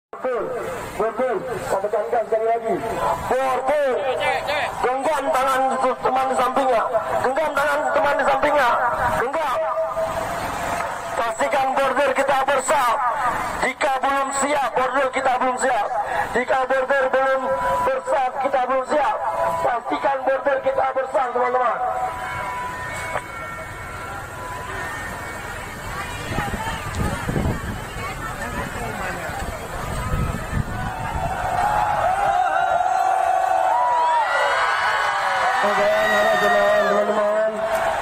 Betul, saya tekankan sekali lagi. Betul, genggam tangan teman di sampingnya, genggam tangan teman di sampingnya, genggam. Pastikan border kita bersah. Jika belum siap, border kita belum siap. Jika border belum bersah, kita belum siap. Pastikan border kita bersah, teman-teman.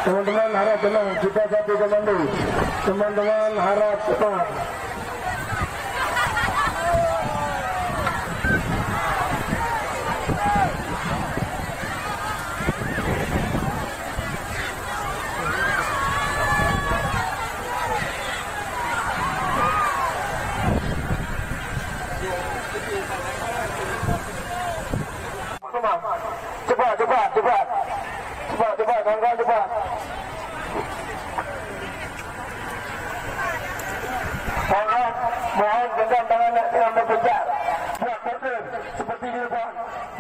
Teman-teman harap tenang, kita satu komando. Teman-teman harap tenang. Cepat, kawan-kawan, cepat. Kawan-kawan, mohon genggam tangan dengan berpecat. Buat border seperti ini, Pak.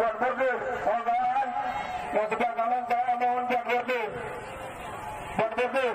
Buat border, kawan-kawan. Yang sebelah kanan, saya mohon buat border. Buat border.